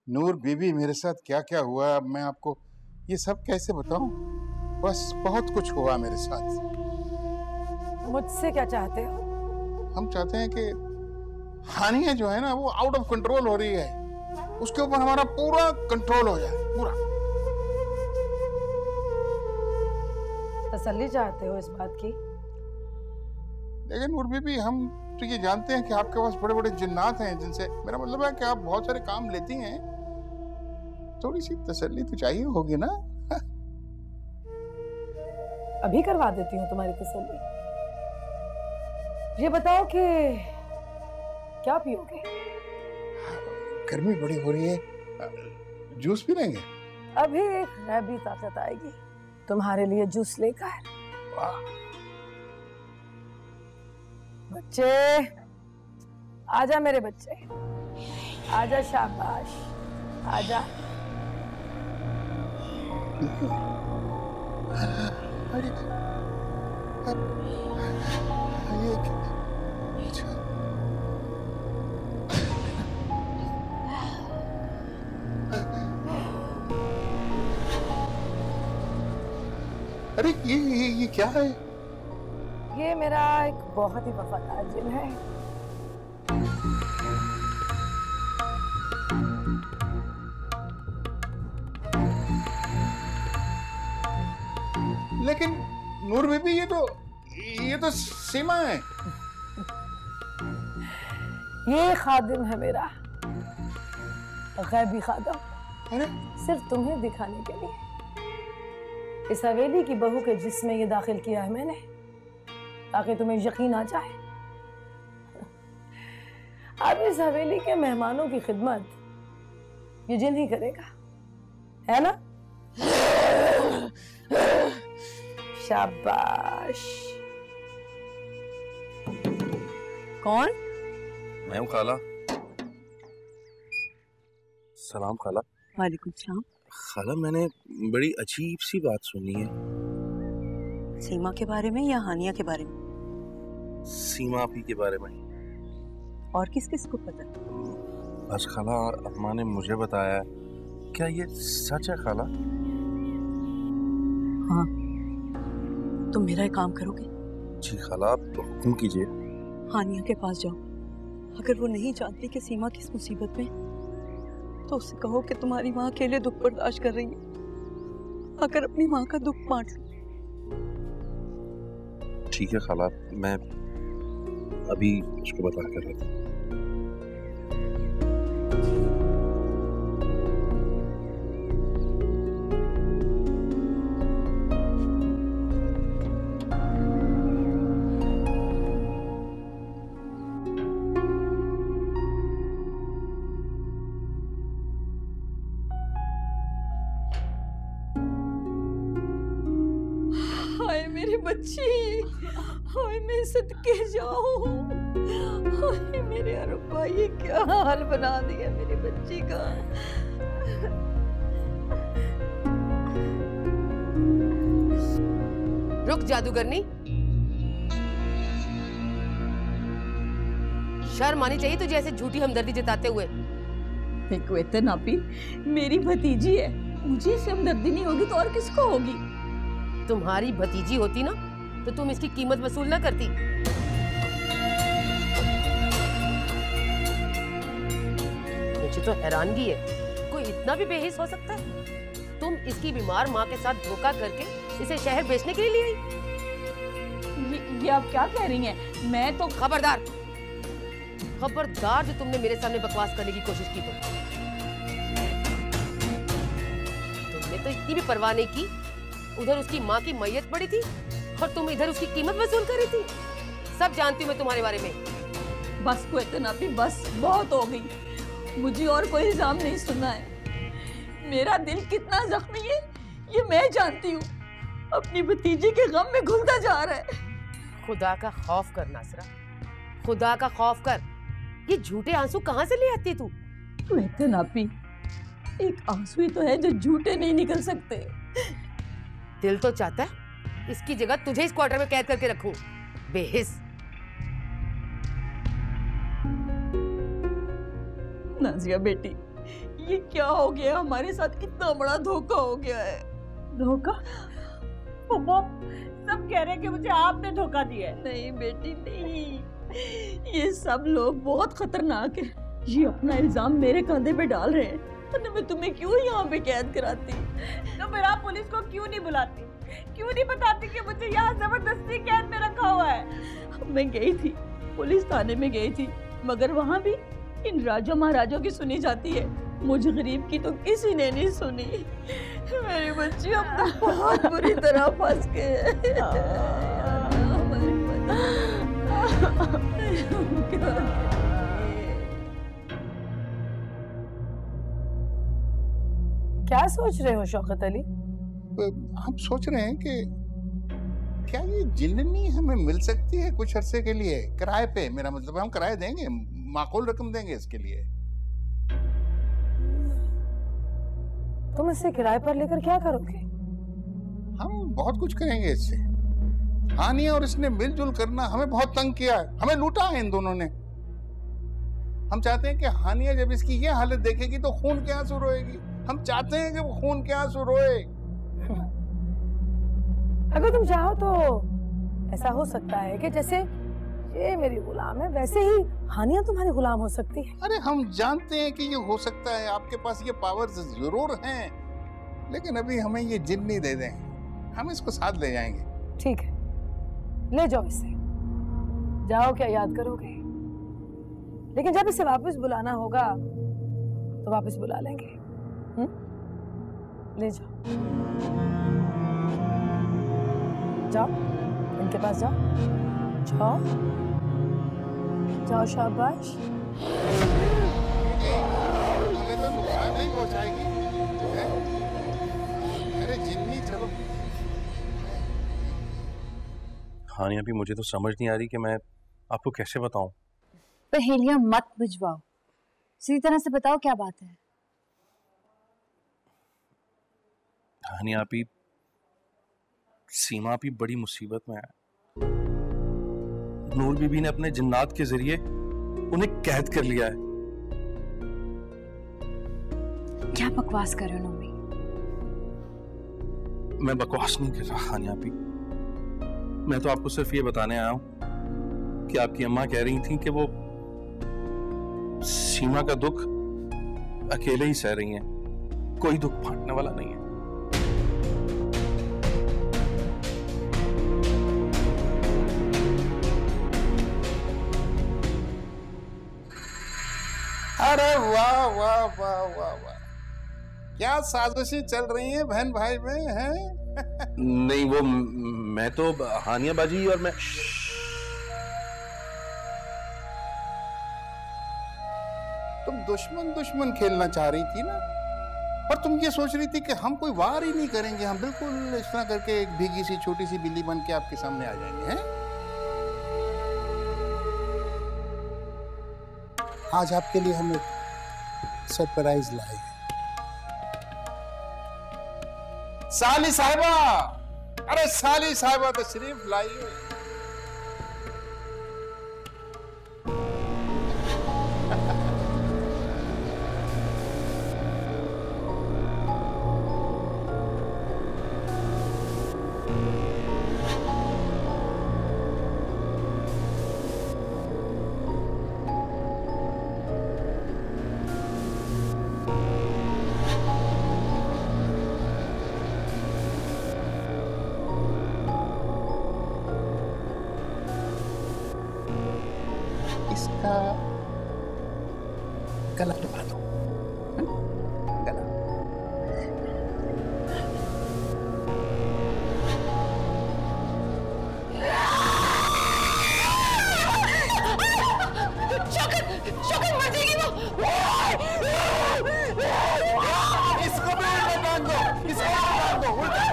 नूर बीबी मेरे साथ क्या क्या हुआ, अब मैं आपको ये सब कैसे बताऊं। बस बहुत कुछ हुआ मेरे साथ। मुझसे क्या चाहते हो? हम चाहते हैं कि हानिया जो है ना वो आउट ऑफ कंट्रोल हो रही है, उसके ऊपर हमारा पूरा कंट्रोल हो जाए, पूरा। तसल्ली चाहते हो इस बात की? लेकिन नूर बीबी, हम तो ये जानते हैं कि आपके पास बड़े बड़े जिन्नात हैं जिनसे, मेरा मतलब है कि आप बहुत सारे काम लेती हैं, थोड़ी सी तसल्ली तो चाहिए होगी ना। अभी करवा देती हूँ तुम्हारी तसल्ली। ये बताओ कि क्या पियोगे? गर्मी बड़ी हो रही है, जूस पी लेंगे। अभी एक गैबी ताकत आएगी, तुम्हारे लिए जूस लेकर। वाह। बच्चे आजा, मेरे बच्चे आजा, शाबाश आजा। अरे अरे ये क्या है? ये मेरा एक बहुत ही वफादार जिन है। लेकिन नूर बीबी, ये तो सीमा है। ये खादिम है मेरा, गैबी खादिम। अरे सिर्फ तुम्हें दिखाने के लिए इस हवेली की बहू के जिस्म में ये दाखिल किया है मैंने, ताकि तुम्हें यकीन आ जाए। अब इस हवेली के मेहमानों की खिदमत ये जिन ही करेगा, है ना? शाबाश। कौन? मैं हूँ खाला। सलाम खाला। वालेकुम सलाम। खाला, मैंने बड़ी अजीब सी बात सुनी है। सीमा के बारे में या हानिया के बारे में? सीमा आपी के बारे में। और किस किस को पता? बस खाला, अम्मा ने मुझे बताया। क्या ये सच है खाला? हाँ। तुम मेरा एक काम करोगे? जी खाला, आप हुक्म कीजिए। हानिया के पास जाओ। अगर वो नहीं जानती कि सीमा किस मुसीबत में, तो उससे कहो कि तुम्हारी माँ अकेले दुख बर्दाश्त कर रही है, अगर अपनी माँ का दुख बांट लो। ठीक है खाला, मैं अभी उसको बता कर रहा था। हाय मेरी बच्ची, हाय मैं सदके जाऊं, हाय मेरे अरब्बा, ये क्या हाल बना दिया मेरी बच्ची का। रुक जादूगरनी, शर्म आनी चाहिए तुझे ऐसे झूठी हमदर्दी जताते हुए। नापी मेरी भतीजी है, मुझे इससे हमदर्दी नहीं होगी तो और किसको होगी? तुम्हारी भतीजी होती ना तो तुम इसकी कीमत वसूल ना करती। मुझे तो हैरानगी है, कोई इतना भी बेहिस हो सकता है? तुम इसकी बीमार माँ के साथ धोखा करके इसे शहर बेचने के लिए ले आई। ये आप क्या कह रही हैं? मैं तो खबरदार, खबरदार, जो तुमने मेरे सामने बकवास करने की कोशिश की तो तुमने तो इतनी भी परवाह नहीं की। उधर उसकी माँ की मैयत पड़ी थी और तुम इधर उसकी कीमत वसूल कर रही थी। सब जानती हूँ मैं तुम्हारे बारे में। बस को इतना भी, बस बहुत हो गई। मुझे और कोई इल्जाम नहीं सुनना है। मेरा दिल कितना जख्मी है ये मैं जानती हूँ। अपनी भतीजी के गम में घुलता जा रहा है। खुदा का खौफ कर नासरा, खुदा का खौफ कर। ये झूठे आंसू कहाँ से ले आती तू? नापी, एक आंसू ही तो है जो झूठे नहीं निकल सकते। दिल तो चाहता है इसकी जगह तुझे इस क्वार्टर में कैद करके रखूं, बेहिस। नाजिया बेटी, ये क्या हो गया? हमारे साथ इतना बड़ा धोखा हो गया है। धोखा? वो सब कह रहे हैं कि मुझे आपने धोखा दिया है। नहीं बेटी नहीं, ये सब लोग बहुत खतरनाक है। ये अपना इल्जाम मेरे कंधे पे डाल रहे हैं। वरना मैं तुम्हें क्यों यहाँ पे कैद कराती? तो फिर आप पुलिस को क्यों नहीं बुलाती? क्यों नहीं बताती कि मुझे यहाँ जबरदस्ती कैद में रखा हुआ है? मैं गई थी, पुलिस थाने में गई थी, मगर वहाँ भी इन राजा महाराजों की सुनी जाती है, मुझ गरीब की तो किसी ने नहीं सुनी। मेरी बच्ची अब तो बहुत बुरी तरह फंस गए। क्या सोच रहे हो शौकत अली? हम सोच रहे हैं कि क्या ये जिन्नी हमें मिल सकती है कुछ अरसे के लिए किराए पे? मेरा मतलब हम किराया देंगे, माकूल रकम देंगे इसके लिए। तुम इसे किराए पर लेकर क्या करोगे? हम बहुत कुछ करेंगे इससे। हानिया और इसने मिलजुल करना हमें बहुत तंग किया है, हमें लूटा है इन दोनों ने। हम चाहते हैं कि हानिया जब इसकी ये हालत देखेगी तो खून के आंसू रोएगी। हम चाहते हैं कि वो खून के आंसू रोए। अगर तुम चाहो तो ऐसा हो सकता है कि जैसे ये मेरी गुलाम है वैसे ही हानिया तुम्हारी गुलाम हो सकती है। अरे हम जानते हैं कि ये हो सकता है, आपके पास ये पावर्स जरूर हैं, लेकिन अभी हमें ये जिन्नी दे दें, हम इसको साथ ले जाएंगे। ठीक है, ले जाओ इसे, जाओ, क्या याद करोगे? लेकिन जब इसे वापस बुलाना होगा तो वापस बुला लेंगे। ले जाओ, जाओ, इनके पास जाओ, जाओ, जाओ, शाबाश। अगर तो नुकसान नहीं पहुंचाएगी। अरे जिन्नी चलो। हानिया भी मुझे तो समझ नहीं आ रही कि मैं आपको कैसे बताऊं। पहेलियां मत बुझवाओ, सीधी तरह से बताओ क्या बात है। हानिया भी, सीमा भी बड़ी मुसीबत में है। नूर बीबी ने अपने जिन्नात के जरिए उन्हें कैद कर लिया है। क्या बकवास कर रहे हो नूमी? मैं बकवास नहीं कर रहा हानिया भी, मैं तो आपको सिर्फ ये बताने आया हूं कि आपकी अम्मा कह रही थी कि वो सीमा का दुख अकेले ही सह रही हैं, कोई दुख बांटने वाला नहीं है। अरे वाह वाह वाह वाह वाह, क्या साजिशें चल रही हैं बहन भाई में, हैं? नहीं, वो मैं तो हानिया बाजी और मैं। तुम दुश्मन दुश्मन खेलना चाह रही थी ना, और तुम ये सोच रही थी कि हम कोई वार ही नहीं करेंगे, हम बिल्कुल इस तरह करके एक भीगी सी छोटी सी बिल्ली बन के आपके सामने आ जाएंगे, हैं? आज आपके लिए हम एक सरप्राइज लाए हैं। साली साहिबा, अरे साली साहिबा तशरीफ लाइए। इसका गला दबा दो, गला। इसको भी उल्टा बांध दो, इसको उल्टा बांध दो, उल्टा।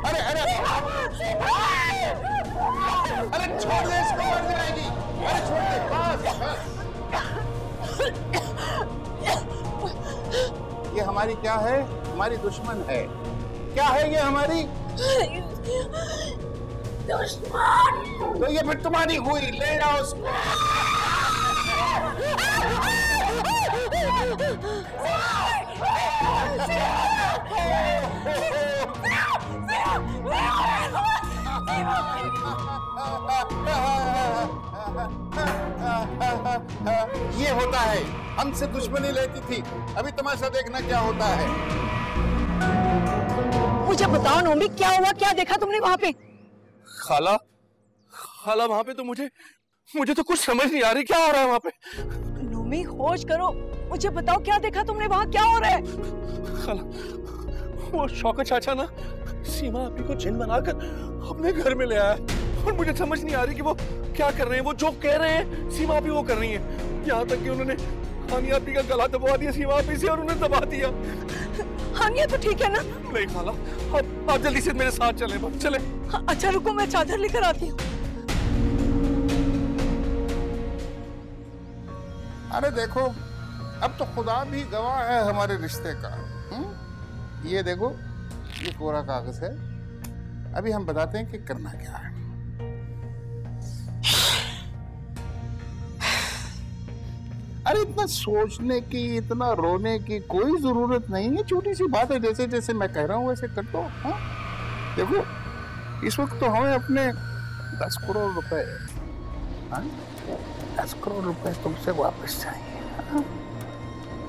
अरे अरे अरे छोड़ दे इसको, मर जाएगी। अरे छोड़ दे, बस ये हमारी क्या है? हमारी दुश्मन है। क्या है ये हमारी दुश्मन? तो ये फिर तुम्हारी हुई, ले जाओ उसको। ये होता है, हमसे दुश्मनी लेती थी, अभी तमाशा देखना क्या होता है। मुझे बताओ नोमी, क्या हुआ, क्या देखा तुमने वहां पे? खाला, खाला वहां पे तो मुझे तो कुछ समझ नहीं आ रही, क्या हो रहा है वहां पे? नोमी होश करो, मुझे बताओ क्या देखा तुमने वहां, क्या हो रहा है? खाला, वो शौकत चाचा ना सीमा आपी को जिन बनाकर अपने घर में ले आया और मुझे समझ नहीं आ रही कि वो क्या कर रहे हैं। वो जो कह रहे हैं सीमा आपी वो कर रही है। यहाँ तक कि उन्होंने हानिया आपी का गला दबा दिया सीमा आपी से और उन्हें दबा दिया। हानिया तो ठीक है ना? नहीं खाला, आप जल्दी से मेरे साथ चले, बस चले। अच्छा रुको, मैं चादर लेकर आती हूँ। अरे देखो, अब तो खुदा भी गवाह है हमारे रिश्ते का। ये देखो, ये कोरा कागज है, अभी हम बताते हैं कि करना क्या है। अरे इतना सोचने की, इतना रोने की कोई जरूरत नहीं है, छोटी सी बात है, जैसे जैसे मैं कह रहा हूँ वैसे कर दो। हाँ देखो, इस वक्त तो हमें अपने 10 करोड़ रुपए, 10 करोड़ रुपए तुमसे वापस चाहिए। हाँ?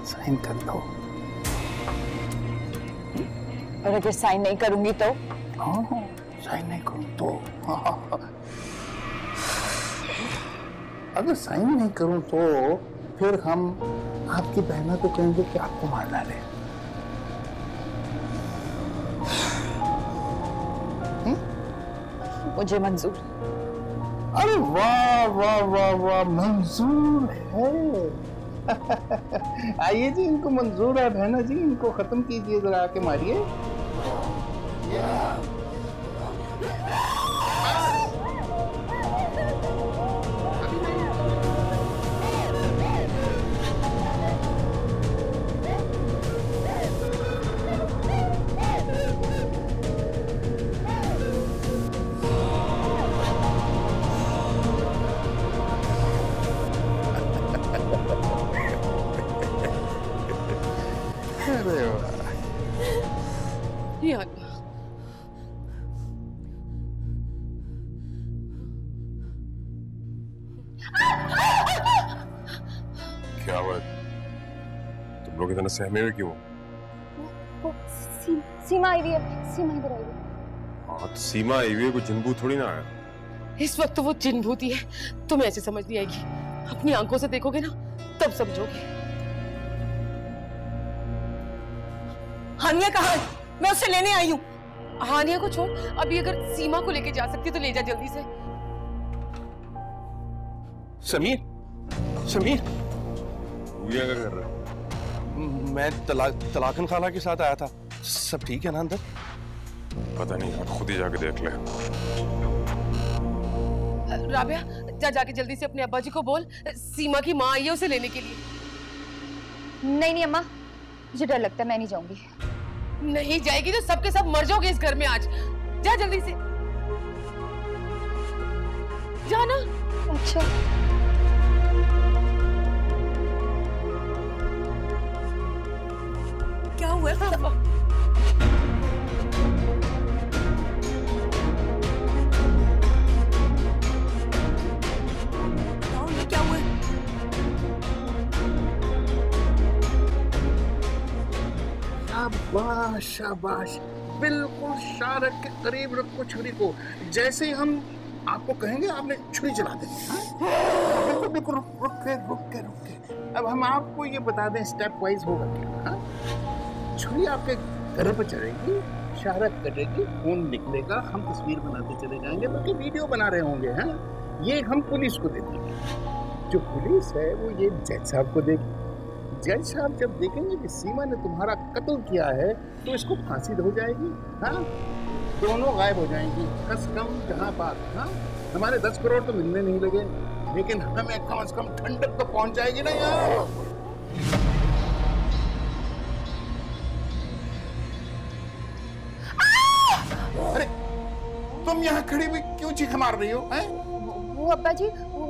साइन कर दो। और अगर साइन नहीं करूंगी तो? हाँ, साइन नहीं करूं तो? अगर साइन नहीं करूं तो फिर हम आपकी बहना को कहेंगे कि आपको मार डाले। मुझे मंजूर। अरे वाह वाह वाह वाह, मंजूर है। आइए जी, इनको मंजूर है बहना जी, इनको खत्म कीजिए, जरा आके मारिए। क्या बात, तुम लोग इतना सहमे हुए क्यों? सीमा आई हुई है, सीमा इधर आई हुई है। हाँ तो सीमा आई हुई है, कोई जिनभूत थोड़ी ना आया। इस वक्त तो वो जिनभूत ही है, तुम्हें ऐसे समझ नहीं आएगी, अपनी आंखों से देखोगे ना तब समझोगे। हानिया कहाँ है? मैं उसे लेने आई हूँ। हानिया को छोड़, अभी अगर सीमा को लेके जा सकती तो ले जा जल्दी से। समीर, समीर, क्या कर रहा है? मैं तलाकन खाला के साथ आया था, सब ठीक है ना अंदर? पता नहीं यार, खुद ही जाके देख ले। राबिया, जाके जल्दी से अपने अब्बा जी को बोल, सीमा की माँ आई है उसे लेने के लिए। नहीं अम्मा, मुझे डर लगता है, मैं नहीं जाऊंगी। नहीं जाएगी तो सबके सब मर जाओगे इस घर में आज। जा जल्दी से, जाना। अच्छा क्या हुआ? क्या हुआ? शाबाश शाबाश, बिल्कुल शारक के करीब रखो छुरी को। जैसे ही हम आपको कहेंगे आपने छुरी चला देनी। बिल्कुल बिल्कुल, रुक के। अब हम आपको ये बता दें स्टेप वाइज होगा क्या। हाँ? छुरी आपके गले पर चढ़ेगी, शारक कटेगी, खून निकलेगा, हम तस्वीर बनाते चले जाएंगे, बल्कि वीडियो बना रहे होंगे। हाँ, ये हम पुलिस को दे देंगे। जो पुलिस है वो ये जज साहब को देगी। जज साहब जब देखेंगे कि सीमा ने तुम्हारा कत्ल किया है तो इसको फांसी हो जाएगी। हाँ, दोनों गायब हो जाएंगी, कस कम जहाँ बात। हाँ, हमारे 10 करोड़ तो मिलने नहीं लगे, लेकिन हमें कम से कम ठंडक तो पहुंच जाएगी ना यार। अरे तुम यहाँ खड़ी हुई क्यों चीख मार रही हो? हैं? वो अब्बा जी, वो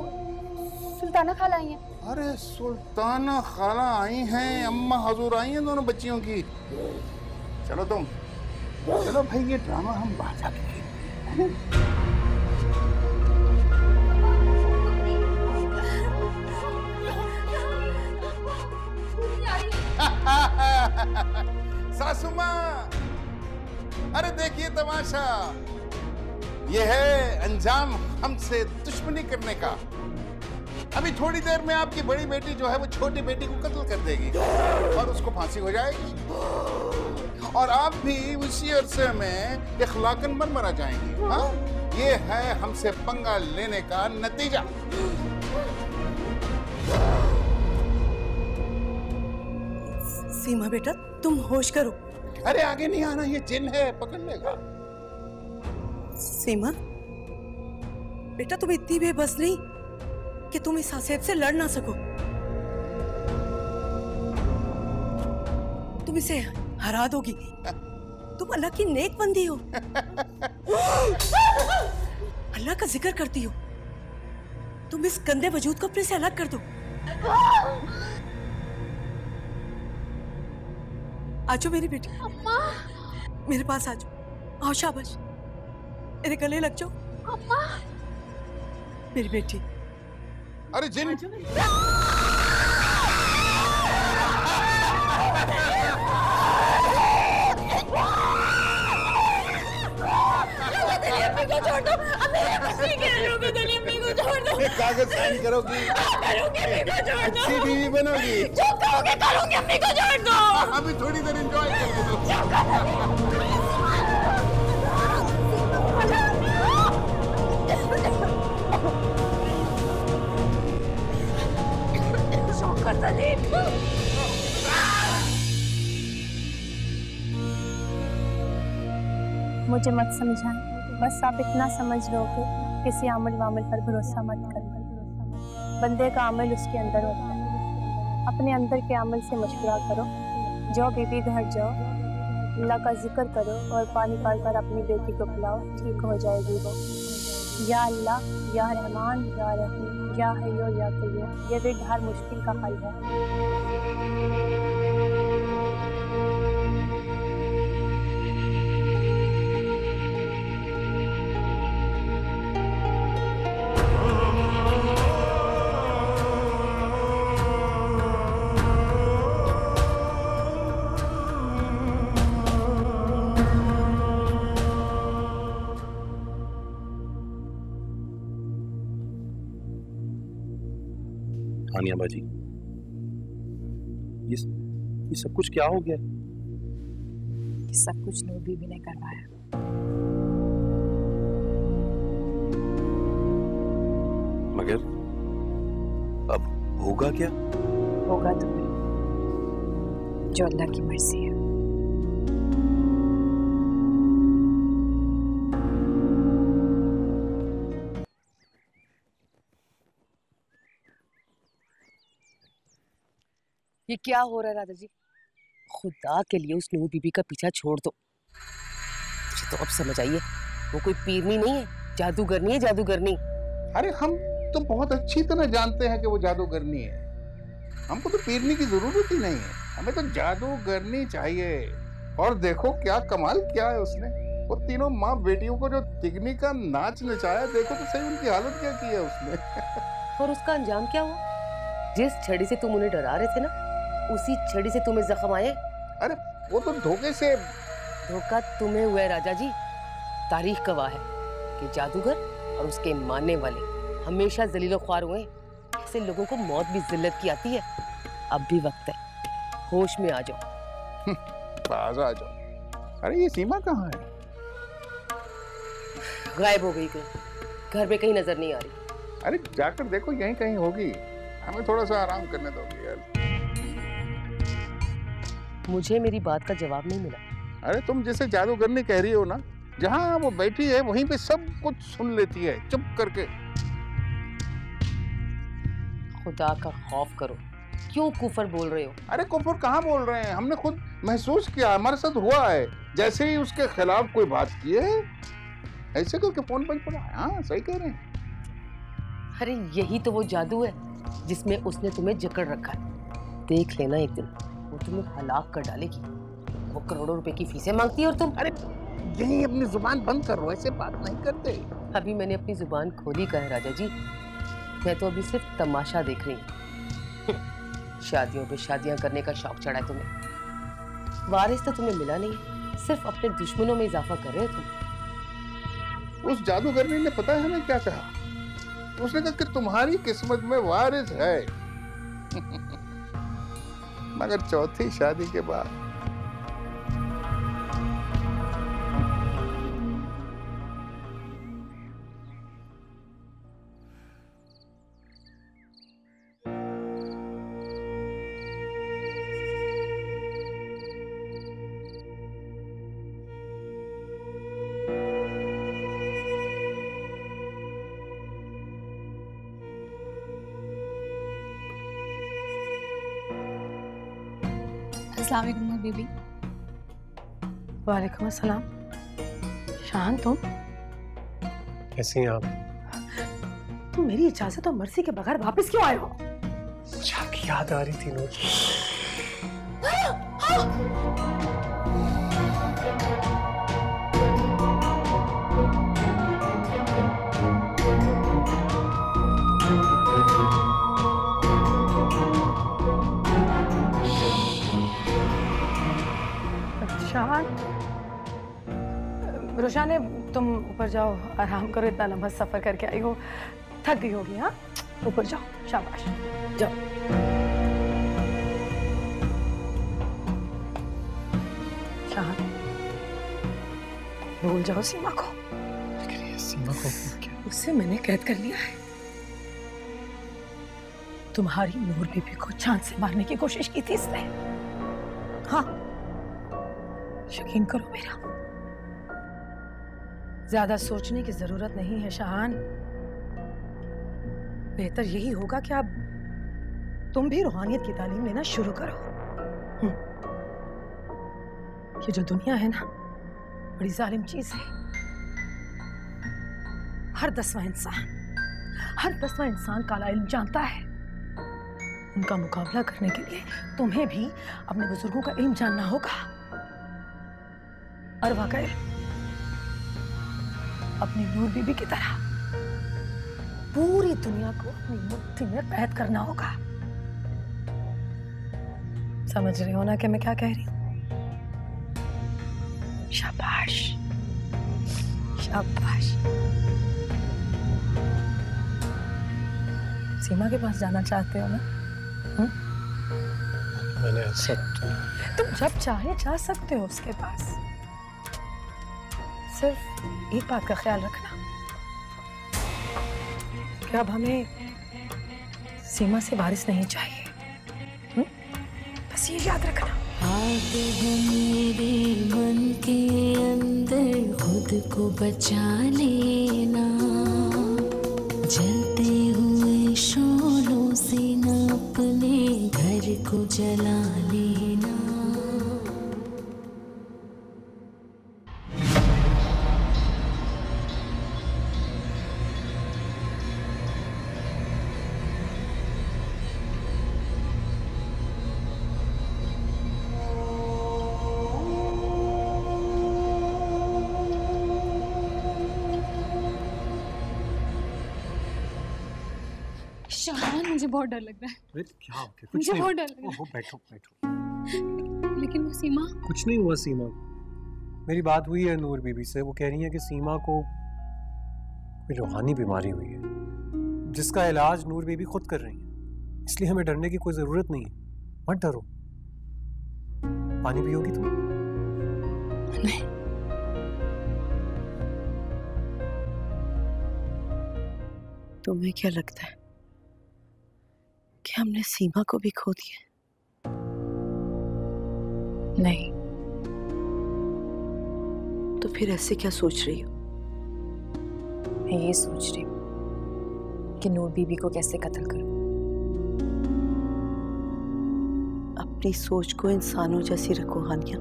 सुल्ताना खाला आई हैं। अरे सुल्ताना खाला आई हैं, अम्मा हजूर आई हैं दोनों बच्चियों की। चलो भाई, ये ड्रामा हम बाहर जाके खेलते हैं। सासू माँ, अरे देखिए तमाशा, ये है अंजाम हमसे दुश्मनी करने का। अभी थोड़ी देर में आपकी बड़ी बेटी जो है वो छोटी बेटी को कत्ल कर देगी और उसको फांसी हो जाएगी, और आप भी उसी अरसे में इखलाकन मर जाएंगी। हाँ, ये है हमसे पंगा लेने का नतीजा। सीमा बेटा, तुम होश करो। अरे आगे नहीं आना, ये जिन है, पकड़ लेगा। सीमा बेटा, तुम इतनी बेबस नहीं कि तुम इस आसेब से लड़ ना सको। तुम इसे हरा दोगी। तुम अल्लाह की नेक बंदी हो, अल्लाह का जिक्र करती हो। तुम इस गंदे वजूद को अपने से अलग कर दो। आजो मेरी बेटी, अम्मा, मेरे पास आजो। आओ, शाबाश, मेरे गले लग जाओ। अम्मा, मेरी बेटी। अरे जिन, कागज साइन करोगी, अच्छी बीवी बनोगी। जो कहोगे करूंगी, अम्मी को छोड़ दो। अभी थोड़ी देर एंजॉय कर लो। मुझे मत समझाएं, बस आप इतना समझ लो कि किसी अमल वामल पर भरोसा मत करो। बंदे का अमल उसके अंदर होता है। अपने अंदर के अमल से मशवरा करो। जाओ बीबी घर जाओ, अल्लाह का जिक्र करो और पानी पाल कर अपनी बेटी को पिलाओ, ठीक हो जाएगी वो। या अल्लाह, या रहमान, या रहीम, या हय्यो या कय्यूम, ये भी हर मुश्किल का हल है। हानिया बाजी, ये सब कुछ क्या हो गया? सब कुछ नूर बीबी ने करवाया। मगर अब होगा क्या? होगा तो जो अल्लाह की मर्जी है। ये क्या हो रहा है राधा जी? खुदा के लिए उस नूर बीबी का पीछा छोड़ दो। मुझे तो अब समझ आई है, वो कोई पीरनी नहीं है, जादूगरनी है, जादूगरनी। अरे हम तो बहुत अच्छी तरह जानते हैं कि वो जादूगरनी है। हमको तो पीरनी की जरूरत ही नहीं है, हमें तो जादूगरनी चाहिए। और देखो क्या कमाल किया है उसने। वो तीनों माँ बेटियों को जो तिगनी का नाच नचाया, देखो तो सही उनकी हालत क्या की है उसने। और उसका अंजाम क्या हुआ? जिस छड़ी से तुम उन्हें डरा रहे थे ना, उसी छड़ी से तुम्हें जख्म आए। अरे वो तो धोखे से। धोखा तुम्हें हुआ है राजा जी। तारीख गवाह है कि जादूगर और उसके मानने वाले हमेशा जलीलो ख्वार हुए। ऐसे लोगों को मौत भी जिल्लत की आती है। अब भी वक्त है, होश में आ जाओ। बाज आ जाओ। अरे ये सीमा कहाँ है? गायब हो गई कहीं, घर पे कहीं नजर नहीं आ रही। अरे जाकर देखो, यहीं कहीं होगी। हमें थोड़ा सा आराम करने दोगे यार। मुझे मेरी बात का जवाब नहीं मिला। अरे तुम जैसे जादूगरनी कह रही हो ना, जहाँ वो बैठी है वहीं पे सब कुछ सुन लेती है चुप करके। खुदा का खौफ करो, क्यों कुफर बोल रहे हो? अरे कुफर कहाँ बोल रहे हैं, हमने खुद महसूस किया, हमारे साथ हुआ है। जैसे ही उसके खिलाफ कोई बात की है, ऐसे करके फोन बंद पड़ा। हाँ सही कह रहे हैं। अरे यही तो वो जादू है जिसमें उसने तुम्हें जकड़ रखा है। देख लेना एक दिन वो तुम्हें हलाक कर डालेगी। वो करोड़ों रुपए की फीसें मांगती है और तुम। अरे यही अपनी जुबान बंद करो, ऐसे बात नहीं करते। अभी मैंने अपनी जुबान खोली का है राजा जी। मैं तो अभी सिर्फ तमाशा देख रही हूँ। शादियों पे शादियां करने का शौक चढ़ा है तुम्हें। वारिस तो तुम्हें मिला नहीं है, सिर्फ अपने दुश्मनों में इजाफा कर रहे हो तुम। उस जादूगरनी ने पता है हमें क्या कहा? उसने कहा कि तुम्हारी किस्मत में वारिस है। मगर चौथी शादी के बाद अस्सलाम वालेकुम नूर बीबी। वालेकुम अस्सलाम। शान तुम कैसी हैं आप? तुम मेरी इजाजत और मर्जी के बगैर वापस क्यों आए हो? मुझे आपकी याद आ रही थी नूर। रोशाने, तुम ऊपर जाओ, आराम करो, इतना लंबा सफर करके आई हो, थक गई होगी। हाँ, ऊपर जाओ, शाबाश, जाओ। शान, भूल जाओ सीमा को। सीमा को क्या? उससे मैंने कैद कर लिया है। तुम्हारी नूर बीबी को जान से मारने की कोशिश की थी इसने। हाँ, यकीन करो मेरा, ज्यादा सोचने की जरूरत नहीं है शाहान। बेहतर यही होगा कि अब तुम भी रूहानियत की तालीम लेना शुरू करो। ये जो दुनिया है ना, बड़ी जालिम चीज है। हर 10वां इंसान काला इल्म जानता है। उनका मुकाबला करने के लिए तुम्हें भी अपने बुजुर्गों का इल्म जानना होगा। और वाकई अपनी नूर बीबी की तरह पूरी दुनिया को अपनी मुट्ठी में कैद करना होगा। समझ रहे हो ना कि मैं क्या कह रही हूँ? शाबाश, शाबाश। सीमा के पास जाना चाहते हो ना? मैंने ऐसा तुम जब चाहे जा सकते हो उसके पास। सिर्फ एक बात का ख्याल रखना कि अब हमें सीमा से वारिस नहीं चाहिए। बस ये याद रखना। आग है मेरे मन के अंदर, खुद को बचा लेना। जलते हुए शोलों से न अपने घर को जला लेना। शाहान, मुझे बहुत डर लग रहा है। क्या हो गया? मुझे बहुत डर लग रहा है। बैठो बैठो। लेकिन वो सीमा। कुछ नहीं हुआ सीमा। मेरी बात हुई है नूर बीबी से। वो कह रही है कि सीमा को कोई रूहानी बीमारी हुई है, जिसका इलाज नूर बीबी खुद कर रही है। इसलिए हमें डरने की कोई जरूरत नहीं है। मत डरो। पानी पियोगी तुम? नहीं। तुम्हें क्या लगता है कि हमने सीमा को भी खो दिया? नहीं। तो फिर ऐसे क्या सोच रही हो? मैं ये सोच रही हूँ कि नूर बीबी को कैसे कत्ल करूं। अपनी सोच को इंसानों जैसी रखो हानिया।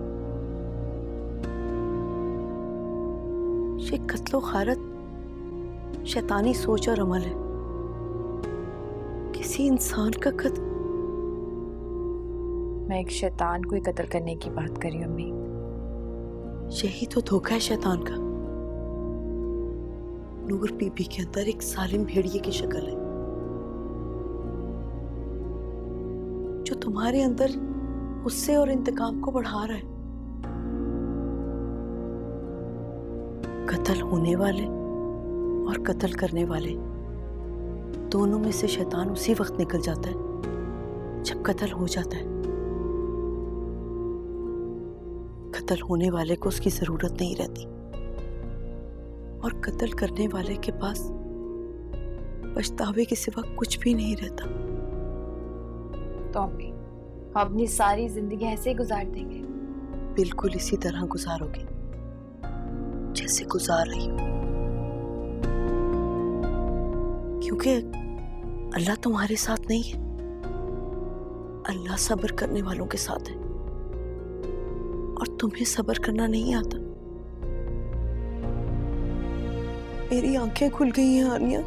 ये कत्लो खारत शैतानी सोच और अमल है। किसी इंसान का कत्ल। मैं एक शैतान को ही कत्ल करने की बात कर रही हूँ अम्मी। यही तो धोखा है शैतान का। नूर बीबी के अंदर एक सालिम भेड़िए की शक्ल है, जो तुम्हारे अंदर गुस्से और इंतकाम को बढ़ा रहा है। कत्ल होने वाले और कत्ल करने वाले दोनों में से शैतान उसी वक्त निकल जाता है जब कत्ल हो जाता है। कत्ल होने वाले को उसकी जरूरत नहीं रहती और कत्ल करने वाले के पास पछतावे के सिवा कुछ भी नहीं रहता। तो अम्मी, हम अपनी सारी जिंदगी ऐसे ही गुजार देंगे? बिल्कुल इसी तरह गुजारोगे जैसे गुजार रही हो, क्योंकि अल्लाह तुम्हारे साथ नहीं है, अल्लाह सब्र करने वालों के साथ है और तुम्हें सब्र करना नहीं आता। मेरी आंखें खुल गई हैं आनिया,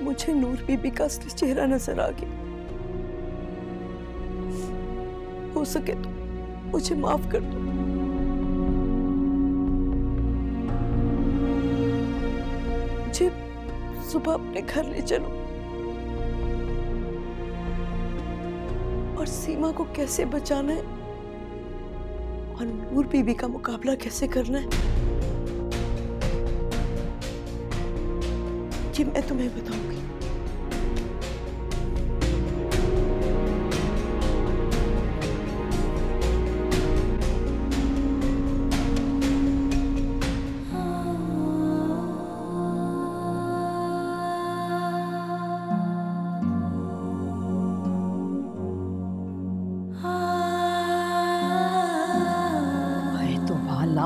मुझे नूर बीबी का असली चेहरा नजर आ गया। हो सके तो मुझे माफ कर दो। मुझे सुबह अपने घर ले चलो और सीमा को कैसे बचाना है और नूर बीबी का मुकाबला कैसे करना है ये मैं तुम्हें बताऊंगी।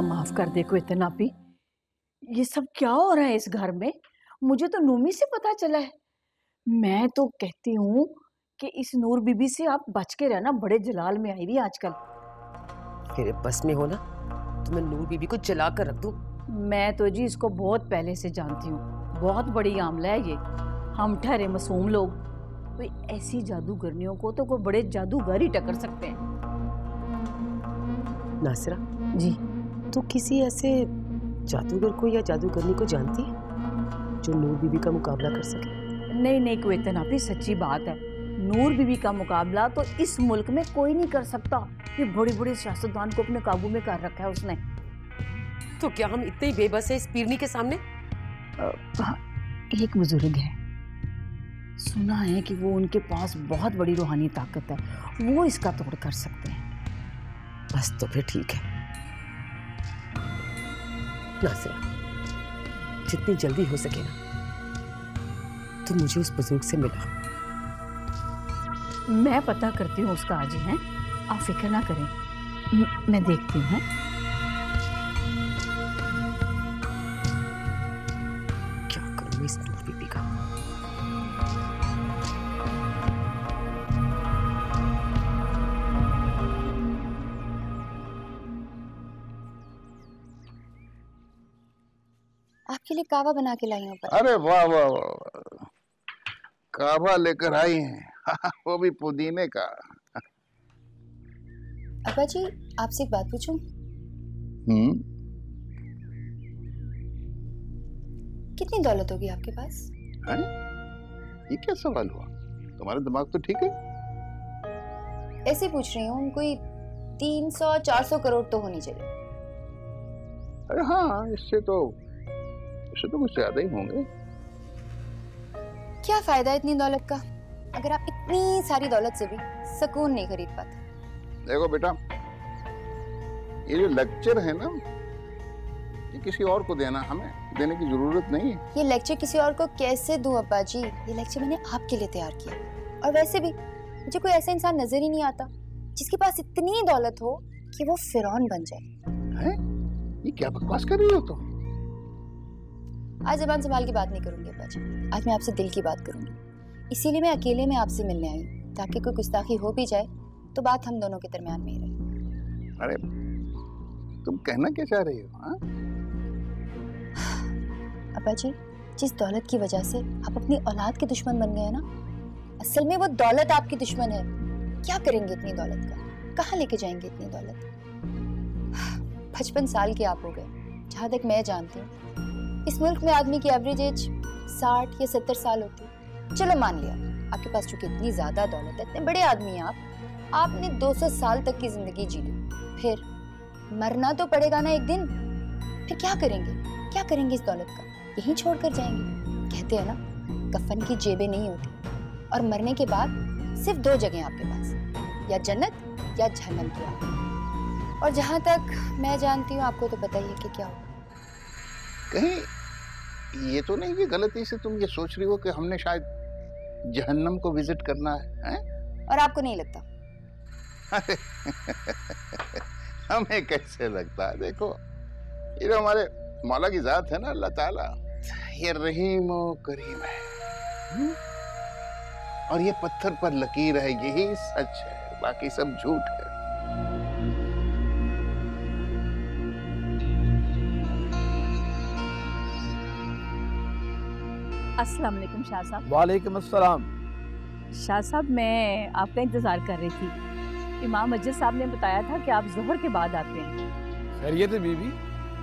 माफ कर दे को इतना भी, ये सब क्या हो रहा है इस घर में? मुझे तो नूमी से पता चला है। मैं तो कहती हूँ कि इस नूर बीबी से आप बच के रहना, बड़े जलाल में आई हुई आजकल। मेरे बस में हो ना तो मैं नूर बीबी को जला कर रख दूं। मैं तो जी इसको बहुत पहले से जानती हूँ, बहुत बड़ी आमला है ये। हम ठहरे मासूम लोग, कोई ऐसी जादूगरनियों को तो कोई बड़े जादूगर ही टक्कर सकते हैं। नासिरा जी, तो किसी ऐसे जादूगर को या जादूगरनी को जानती है जो नूर बीबी का मुकाबला कर सके? नहीं नहीं, कोई इतना भी सच्ची बात है। नूर बीबी का मुकाबला तो इस मुल्क में कोई नहीं कर सकता। ये बड़े बड़े सियासतदान को अपने काबू में कर रखा है उसने। तो क्या हम इतने ही बेबस है इस पीरनी के सामने? एक बुजुर्ग है, सुना है कि वो उनके पास बहुत बड़ी रूहानी ताकत है, वो इसका तोड़ कर सकते हैं। बस तो फिर ठीक है नासिरा, जितनी जल्दी हो सके ना तो मुझे उस बुजुर्ग से मिला। मैं पता करती हूँ उसका आज ही है, आप फिक्र ना करें, मैं देखती हूँ। क्या करूँ इस नूर बीबी का? आपके लिए कावा बना के लाई हूँ। अरे वाह वाह वाह, कावा लेकर आई हैं वो भी पुदीने का। अब्बा जी, आपसे एक बात पूछूं? कितनी दौलत होगी आपके पास? है? ये क्या सवाल हुआ? तुम्हारा दिमाग तो ठीक है। ऐसे पूछ रही हूँ, कोई 300-400 करोड़ तो होनी चाहिए। अरे हाँ, इससे तो कुछ ज्यादा ही होंगे। क्या फायदा इतनी दौलत का अगर आप इतनी सारी दौलत से भी सुकून नहीं खरीद पाते? देखो बेटा, ये जो लेक्चर है ना, ये किसी और को देना, हमें देने की जरूरत नहीं है। ये लेक्चर किसी और को कैसे दूं अब्बा जी? ये लेक्चर मैंने आपके लिए तैयार किया। और वैसे भी मुझे कोई ऐसा इंसान नजर ही नहीं आता जिसके पास इतनी दौलत हो कि वो फिरौन बन जाए। हैं? ये क्या बकवास कर रही हो तुम? आज ज़बान संभाल की बात नहीं करूंगी अब्बा जी, आज मैं आपसे दिल की बात करूंगी। इसीलिए मैं अकेले में आपसे मिलने आई, ताकि कोई गुस्ताखी हो भी जाए तो बात हम दोनों के दरमियान में ही रहे। अरे तुम कहना क्या चाह रही हो? हाँ? अब्बा जी, जिस दौलत की वजह से आप अपनी औलाद के दुश्मन बन गए ना, असल में वो दौलत आपकी दुश्मन है। क्या करेंगे इतनी दौलत का? कहाँ लेके जाएंगे इतनी दौलत? 55 साल के आप हो गए, जहाँ तक मैं जानती हूँ। इस मुल्क में आदमी की एवरेज एज 60 या 70 साल होती है। चलो मान लिया आपके पास चूंकि इतनी ज्यादा दौलत है, इतने बड़े आदमी हैं आप, आपने 200 साल तक की जिंदगी जी ली, फिर मरना तो पड़ेगा ना एक दिन। फिर क्या करेंगे? क्या करेंगे इस दौलत का? यहीं छोड़ कर जाएंगे? कहते हैं ना, कफन की जेबें नहीं होती, और मरने के बाद सिर्फ 2 जगह आपके पास, या जन्नत या जहन्नम की आग। और जहां तक मैं जानती हूँ, आपको तो पता ही है कि क्या होगा। कहीं ये तो नहीं कि गलती से तुम ये सोच रही हो कि हमने शायद जहन्नम को विजिट करना है? और आपको नहीं लगता? अरे हमें कैसे लगता है? देखो, ये जो हमारे मौला की जात है ना, अल्लाह ताला, ये रहीम और करीम है। और ये पत्थर पर लकीर है, यही सच है, बाकी सब झूठ है। अस्सलाम वालेकुम शाह साहब। वालेकुम अस्सलाम। शाह साहब, मैं आपका इंतजार कर रही थी। इमाम मस्जिद साहब ने बताया था कि आप ज़ोहर के बाद आते हैं। खैरियत है बीबी,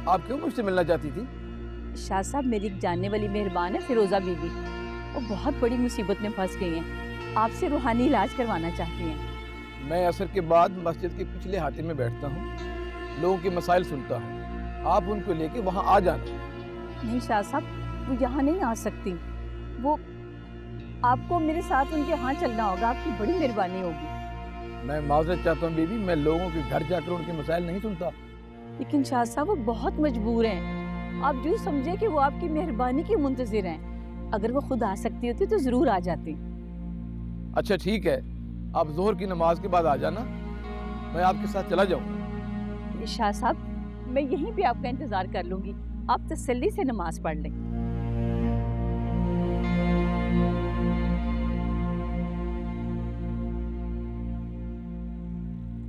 आप क्यों मुझसे मिलना चाहती थी? शाह साहब, मेरी एक जानने वाली मेहरबान है फिरोज़ा बीबी, वो बहुत बड़ी मुसीबत में फंस गई हैं, आपसे रूहानी इलाज करवाना चाहती हैं। मैं असर के बाद मस्जिद के पिछले हाथे में बैठता हूँ, लोगों के मसाइल सुनता हूँ, आप उनको लेके वहाँ आ जाना। नहीं शाह साहब, वो यहाँ नहीं आ सकती, वो आपको मेरे साथ उनके यहाँ चलना होगा, आपकी बड़ी मेहरबानी होगी। मैं माजरत चाहता हूँ बीबी, मैं लोगों के घर जाकर उनके मसाइल नहीं सुनता। लेकिन शाह साहब, वो बहुत मजबूर हैं, आप यूँ समझे कि वो आपकी मेहरबानी की मुंतजिर हैं। अगर वो खुद आ सकती होती तो जरूर आ जाती। अच्छा ठीक है, आप जोहर की नमाज के बाद आ जाना, मैं आपके साथ चला जाऊंगा। शाह साहब, मैं यहीं पे आपका इंतजार कर लूंगी, आप तसल्ली से नमाज पढ़ लें।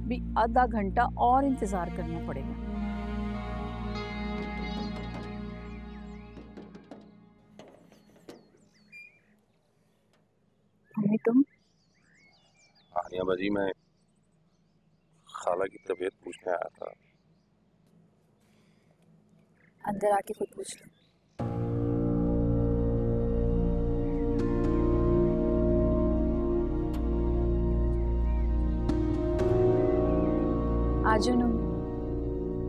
भी आधा घंटा और इंतजार करना पड़ेगा। मम्मी तुम? आनिया बाजी, मैं खाला की तबीयत पूछने आया था। अंदर आके खुद पूछ लो। आजो नोमी,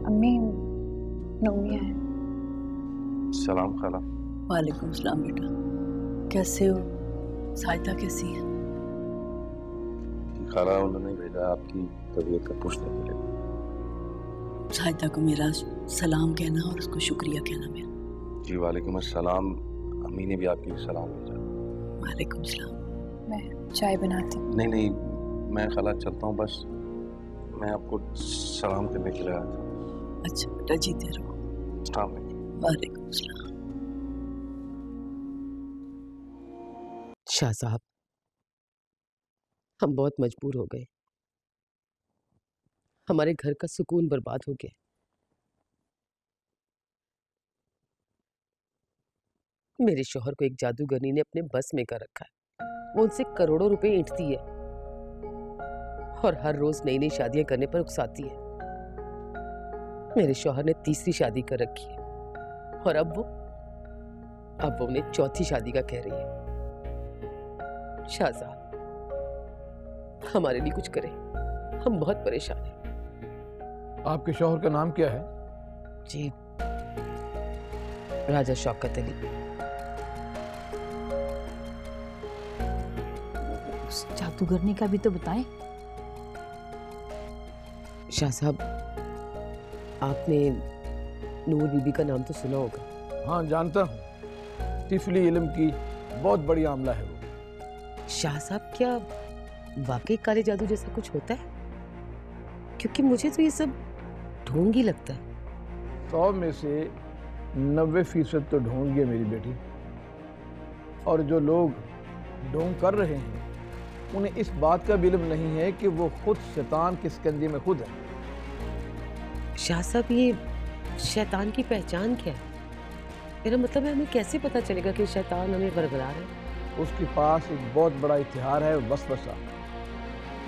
अम्मी नोमिया है। सलाम खाला। वालेकुम सलाम बेटा, कैसे हो? साजिदा कैसी है? खाला, उन्होंने भेजा आपकी तबीयत का पूछने के लिए। साजिदा को मेरा सलाम कहना और उसको शुक्रिया कहना मेरा। जी वालेकुम अस्सलाम, अम्मी ने भी आपके लिए सलाम भेजा। वालेकुम सलाम। मैं चाय बनाती हूँ। नहीं नहीं, मैं खाला चलता हूँ, बस मैं आपको सलाम करने के लिए आया था। अच्छा बेटा, जीते रहो। अस्सलाम वालेकुम। वालेकुम सलाम। शाह साहब, हम बहुत मजबूर हो गए, हमारे घर का सुकून बर्बाद हो गया। मेरे शौहर को एक जादूगरनी ने अपने बस में कर रखा है, वो उनसे करोड़ों रुपए ऐंठती है और हर रोज नई नई शादियां करने पर उकसाती है। मेरे शौहर ने तीसरी शादी कर रखी है और अब वो उन्हें चौथी शादी का कह रही है। शाह साहब, हमारे लिए कुछ करें, हम बहुत परेशान हैं। आपके शौहर का नाम क्या है? जी, राजा शौकत अली। उस जादूगरनी का भी तो बताएं। शाह साहब, आपने नूर बीबी का नाम तो सुना होगा। हाँ जानता हूँ, तिफली इल्म की बहुत बड़ी आमला है वो। शाह साहब, क्या वाकई काले जादू जैसा कुछ होता है? क्योंकि मुझे तो ये सब ढोंग ही लगता है। 100 में से 90% तो ढोंग है मेरी बेटी, और जो लोग ढोंग कर रहे हैं उन्हें इस बात का भी इल्म नहीं है कि वो खुद शैतान के शिकंजे में खुद है। शाह साहब, ये शैतान की पहचान क्या है? मेरा मतलब है, हमें कैसे पता चलेगा कि शैतान हमें बरकरार है? उसके पास एक बहुत बड़ा इतिहार है, वसवसा।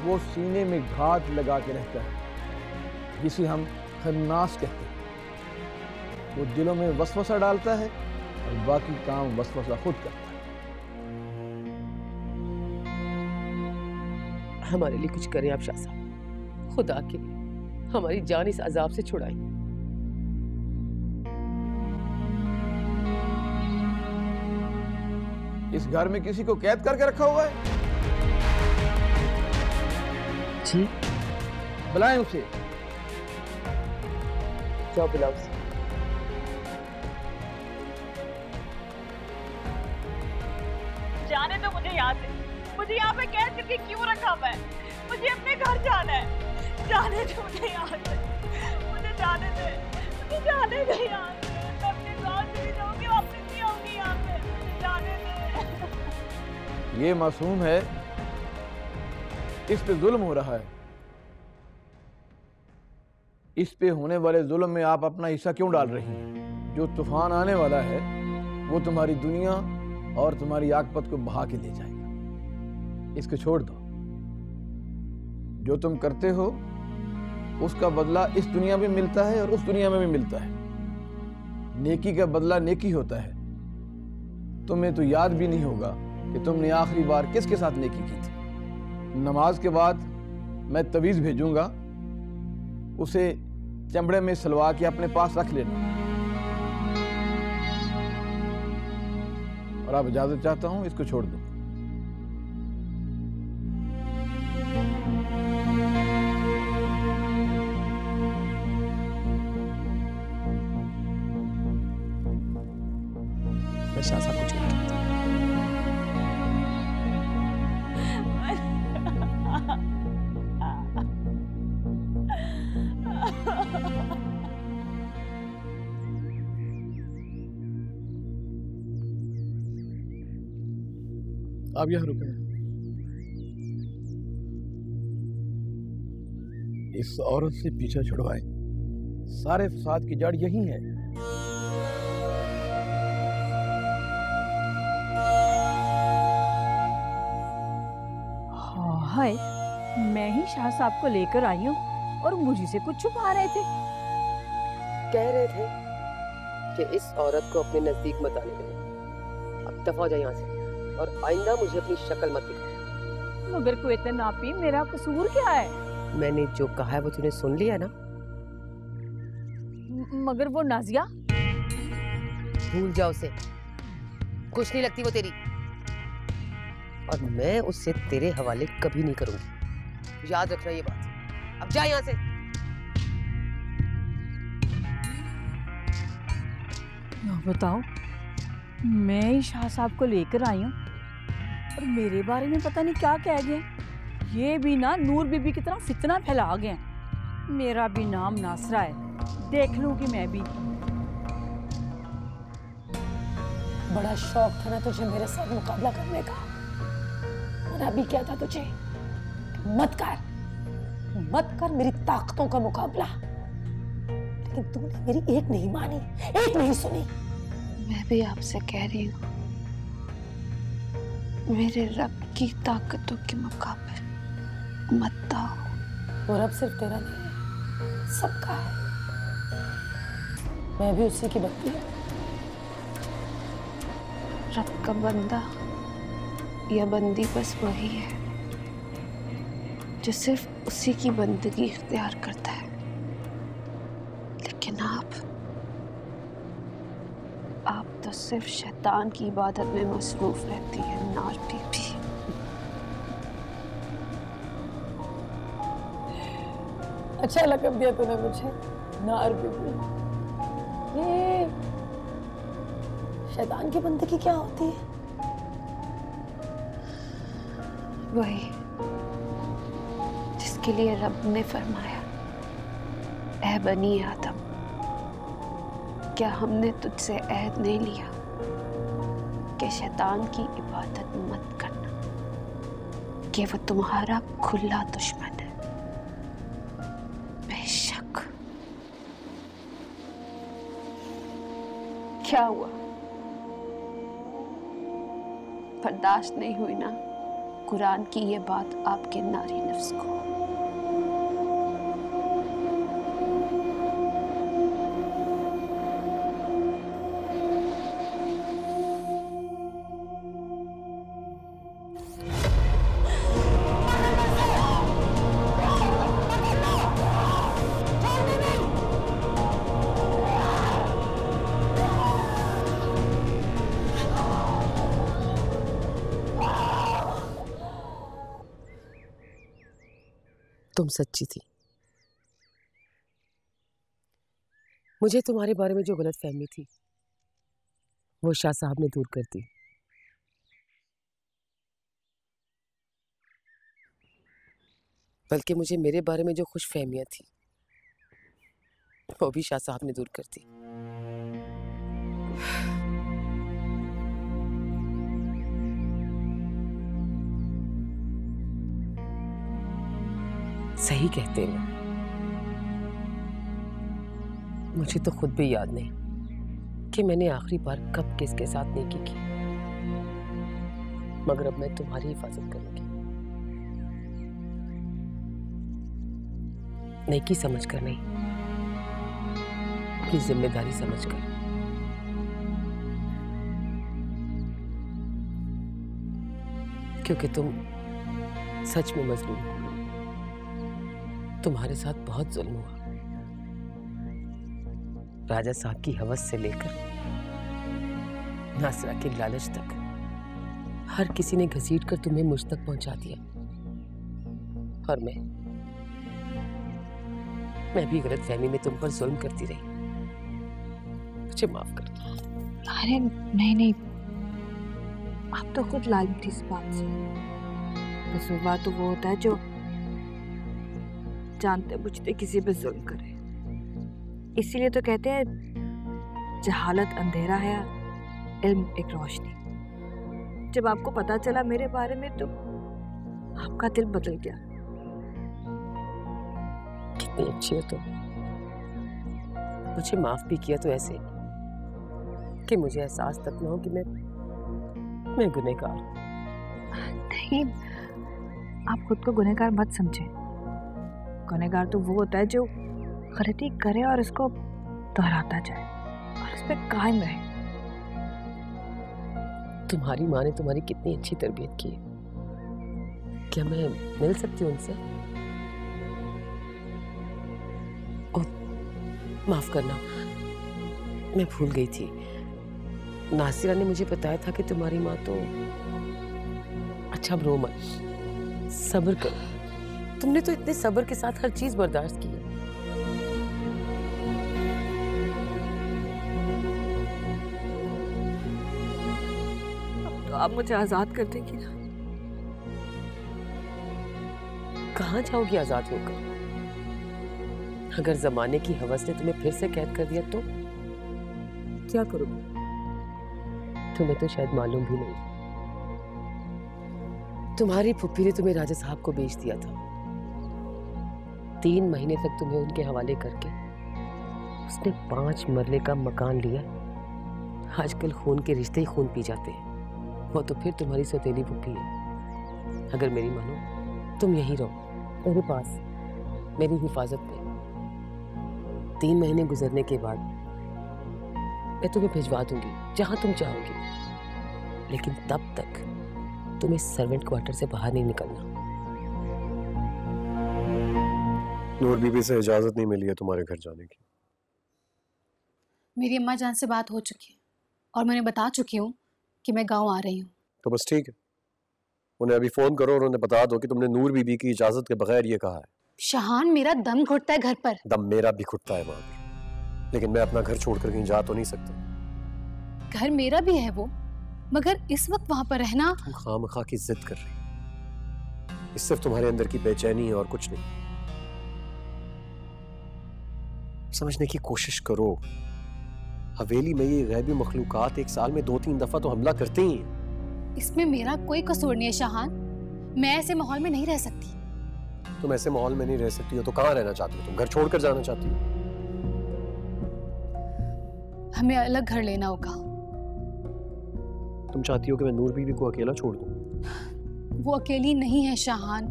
वो सीने में घात लगा के रहता है, जिसे हम खन्नास कहते हैं। वो दिलों में वसवसा डालता है और बाकी काम वसवसा खुद करता है। हमारे लिए कुछ करें आप शाह साहब, खुदा के लिए हमारी जान इस अजाब से छुड़ाएं। इस घर में किसी को कैद करके रखा हुआ है? जी। बुलाएं उसे। जाओ बुलाओ उसे। जाने दो मुझे यहाँ से। मुझे यहाँ पे कैद करके क्यों रखा हुआ है? मुझे अपने घर जाना है। जाने दो मुझे यहाँ से। मुझे जाने दे। मुझे जाने दे यहाँ से। मैं अपने गाँव चली जाऊंगी, वापस नहीं आऊंगी यहाँ पे। मुझे जाने दे। ये मासूम है, इस पे जुल्म हो रहा है। इस पे होने वाले जुल्म में आप अपना हिस्सा क्यों डाल रही हैं? जो तूफान आने वाला है वो तुम्हारी दुनिया और तुम्हारी आकबत को बहा के ले जाएगा। इसको छोड़ दो। जो तुम करते हो उसका बदला इस दुनिया में मिलता है और उस दुनिया में भी मिलता है। नेकी का बदला नेकी होता है। तुम्हें तो याद भी नहीं होगा कि तुमने आखिरी बार किसके साथ नेकी की थी। नमाज के बाद मैं तवीज़ भेजूंगा, उसे चमड़े में सलवा के अपने पास रख लेना। और आप इजाजत चाहता हूं, इसको छोड़ दो। मैं शाह साहब को छोड़ देता हूं। आप यहाँ रुके। इस औरत से पीछा छुड़वाएं। सारे फसाद की जड़ यही है। हाय, मैं ही शाह साहब को लेकर आई हूँ और मुझे से कुछ छुपा रहे थे। कह रहे थे कि इस औरत को अपने नजदीक मत आने देना। अब दफा हो जाए यहाँ से और आइंदा मुझे अपनी शक्ल मत दिखा। मगर कोई इतना नापी, मेरा कसूर क्या है? मैंने जो कहा है वो तूने सुन लिया ना? मगर वो नाजिया, भूल जाओ उसे, कुछ नहीं लगती वो तेरी। और मैं उससे तेरे हवाले कभी नहीं करूंगी, याद रखना ये बात। अब जा यहाँ से। बताओ, मैं ही शाह साहब को लेकर आई हूँ और मेरे बारे में पता नहीं क्या कह गए। ये भी ना नूर बीबी की तरह फितना फैला गए। मेरा भी नाम नासरा है, देख लूंगी मैं भी। बड़ा शौक था ना तुझे मेरे साथ मुकाबला करने का। मैंने अभी क्या था तुझे, मत कर मेरी ताकतों का मुकाबला। लेकिन तूने मेरी एक नहीं मानी, एक नहीं सुनी। मैं भी आपसे कह रही हूँ, मेरे रब की ताकतों के मुकाबले मत आओ। वो रब सिर्फ तेरा नहीं है, सबका है। मैं भी उसी की बंदी हूँ। रब का बंदा या बंदी बस वही है जो सिर्फ उसी की बंदगी इख्तियार करता है। लेकिन आप तो सिर्फ शैतान की इबादत में मसरूफ रहती है नार बीबी। अच्छा लक़ब दिया तूने मुझे, नार बीबी। ये शैतान की बंदगी क्या होती है? वही जिसके लिए रब ने फरमाया, ऐ बनी आदम, क्या हमने तुझसे अहद नहीं लिया कि शैतान की इबादत मत करना, कि वो तुम्हारा खुला दुश्मन है। बेशक। क्या हुआ, बर्दाश्त नहीं हुई ना कुरान की ये बात आपके नारी नफ्स को? तुम सच्ची थी। मुझे तुम्हारे बारे में जो गलत फहमी थी वो शाह साहब ने दूर कर दी। बल्कि मुझे मेरे बारे में जो खुश फहमियां थी वो भी शाह साहब ने दूर कर दी। सही कहते हैं, मुझे तो खुद भी याद नहीं कि मैंने आखिरी बार कब किसके साथ नेकी की, मगर अब मैं तुम्हारी हिफाजत करूंगी। नेकी समझकर नहीं, अपनी जिम्मेदारी समझकर। क्योंकि तुम सच में मजलूम हो, तुम्हारे साथ बहुत जुल्म हुआ। राजा साहब की हवस से लेकर नासरा के लालच तक हर किसी ने घसीट कर तुम्हें मुझ तक पहुंचा दिया, और मैं भी गलतफहमी में तुम पर जुल्म करती रही। मुझे माफ कर दो। अरे नहीं नहीं, आप तो खुद लालिम थी इस बात से। कसूरवार तो वो होता है जो जानते बुझते किसी पे जुल्म करे। इसीलिए तो कहते हैं जहालत अंधेरा है, इल्म एक रोशनी। जब आपको पता चला मेरे बारे में तो आपका दिल बदल गया। कितनी अच्छी हो तुम। मुझे माफ भी किया तो ऐसे कि मुझे एहसास तक न हो कि मैं गुनहगार हूं। नहीं, आप खुद को गुनहगार मत समझें। गुनहगार तो वो होता है जो गलती करे और इसको दोहराता जाए और उस पर कायम रहे। तुम्हारी माँ ने तुम्हारी कितनी अच्छी तरबियत की है। क्या मैं मिल सकती हूँ उनसे? माफ करना, मैं भूल गई थी। नासिरा ने मुझे बताया था कि तुम्हारी माँ तो... अच्छा, रो मत, सब्र करो। तुमने तो इतने सब्र के साथ हर चीज बर्दाश्त की है। अब तो आप मुझे आजाद कर देंगी ना? कहाँ जाओगी आजाद होकर? अगर जमाने की हवस ने तुम्हें फिर से कैद कर दिया तो क्या करोगे? तुम्हें तो शायद मालूम भी नहीं, तुम्हारी फुप्पी ने तुम्हें राजा साहब को बेच दिया था। 3 महीने तक तुम्हें उनके हवाले करके उसने 5 मरले का मकान लिया। आजकल खून के रिश्ते ही खून पी जाते हैं। वो तो फिर तुम्हारी सौतेली फुप्पी है। अगर मेरी मानो, तुम यहीं रहो मेरे पास, मेरी हिफाजत में। 3 महीने गुजरने के बाद मैं तुम्हें भिजवा दूंगी जहां तुम चाहोगी, लेकिन तब तक तुम्हें सर्वेंट क्वार्टर से बाहर नहीं निकलना। नूर बीबी से इजाजत नहीं मिली है तुम्हारे घर जाने की। मेरी अम्मा जान से बात हो चुकी है और मैंने बता चुकी हूँ कि मैं गांव आ रही हूँ। तो बस ठीक है, उन्हें अभी फोन करो और उन्हें बता दो कि तुमने नूर बीबी की इजाजत के बगैर ये कहा है। शहान, मेरा दम घुटता है घर पर। दम मेरा भी घुटता है वहां पर, लेकिन मैं अपना घर छोड़कर कहीं जा तो नहीं सकता। घर मेरा भी है वो, मगर इस वक्त वहां पर रहना... तुम खामखा की जिद कर रही, इस सिर्फ तुम्हारे अंदर की बेचैनी है और कुछ नहीं। समझने की कोशिश करो, हवेली में ये गैबी मखलूकात एक साल में 2-3 दफा तो हमला करते ही हैं। इसमें मेरा कोई कसूर नहीं है शहान। मैं ऐसे माहौल में नहीं रह सकती। तुम ऐसे माहौल में नहीं रह सकती हो तो कहाँ रहना चाहती हो? तुम घर छोड़कर जाना चाहती हो? हमें अलग घर लेना होगा। तुम चाहती हो कि मैं नूर बीबी को अकेला छोड़ दूं? वो अकेली नहीं है शहान,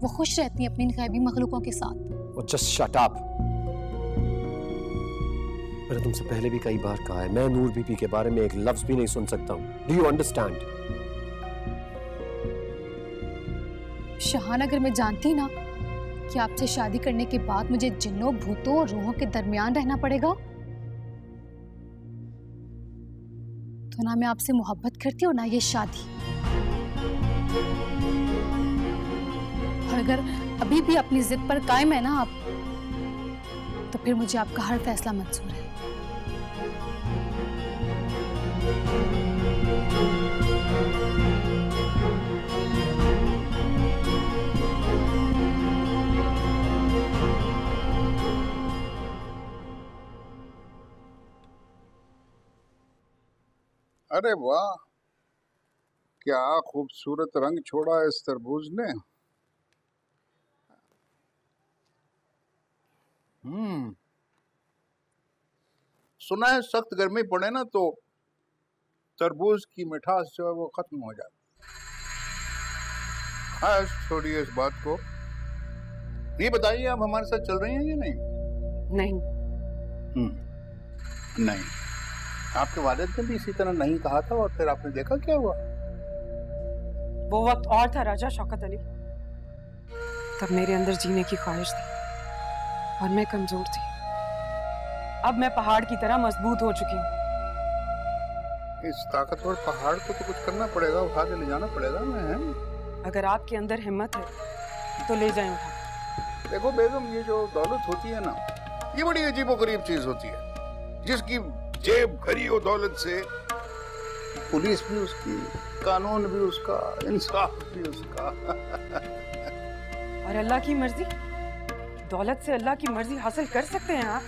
वो खुश रहती है अपनी गैबी मखलूकों के साथ। Just shut up. मैंने तुमसे पहले भी कई बार कहा है, मैं नूर बीबी के बारे में एक लफ्ज भी नहीं सुन सकता हूँ। Do you understand? शहान, अगर मैं जानती ना कि आपसे शादी करने के बाद मुझे जिन्नों, भूतों और रूहों के दरमियान रहना पड़ेगा, तो ना मैं आपसे मोहब्बत करती और ना ये शादी। और अगर अभी भी अपनी जिद पर कायम है ना आप, तो फिर मुझे आपका हर फैसला मंजूर है। अरे वाह, क्या खूबसूरत रंग छोड़ा है इस तरबूज ने। सुना है सख्त गर्मी पड़े ना तो तरबूज की मिठास जो है वो खत्म हो जाती है। छोड़िए इस बात को, ये बताइए आप हमारे साथ चल रही हैं या नहीं? नहीं। नहीं, आपके वालिद ने भी इसी तरह नहीं कहा था और फिर आपने देखा क्या हुआ। वो वक्त और था राजा शौकत अली, तब मेरे अंदर जीने की ख्वाहिश थी और मैं कमजोर थी। अब मैं पहाड़ की तरह मजबूत हो चुकी हूँ। इस ताकतवर पहाड़ को तो कुछ करना पड़ेगा, उठा के ले जाना पड़ेगा। मैं अगर आपके अंदर हिम्मत है तो ले जाएं उठा। देखो बेगम, ये जो दौलत होती है ना, ये बड़ी अजीबोगरीब चीज होती है। जिसकी जेब भरी हो दौलत से, पुलिस भी उसकी, कानून भी उसका, इंसाफ भी उसका। और अल्लाह की मर्जी, दौलत से अल्लाह की मर्जी हासिल कर सकते हैं आप।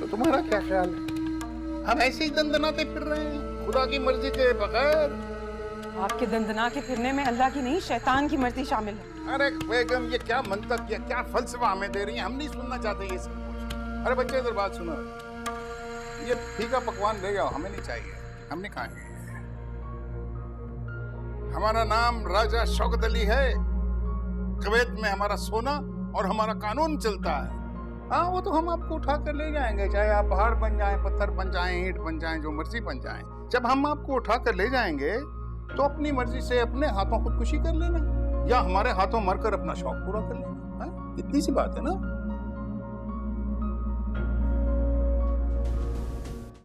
तो तुम्हारा क्या ख्याल है? हम ऐसे ही दंदनाते फिर रहे हैं खुदा की मर्जी के बगैर। आपके दंदना के फिरने में अल्लाह की नहीं शैतान की मर्जी शामिल है। अरे बेगम, ये क्या मंतक, ये क्या फलसफा हमें दे रही है? हम नहीं सुनना चाहते ये सब कुछ। अरे बच्चे इधर बात सुनो, ये फीका पकवान ले जाओ, हमें नहीं चाहिए, हम नहीं खाएंगे। हमारा नाम राजा शौकत अली है, कुवैत में हमारा सोना और हमारा कानून चलता है। हाँ, वो तो हम आपको उठा कर ले जाएंगे, चाहे आप पहाड़ बन जाएं, पत्थर बन जाएं, ईंट बन जाएं, जो मर्जी बन जाएं। जब हम आपको उठा कर ले जाएंगे तो अपनी मर्जी से अपने हाथों खुदकुशी कर लेना या हमारे हाथों मरकर अपना शौक पूरा कर लेना। इतनी सी बात है ना।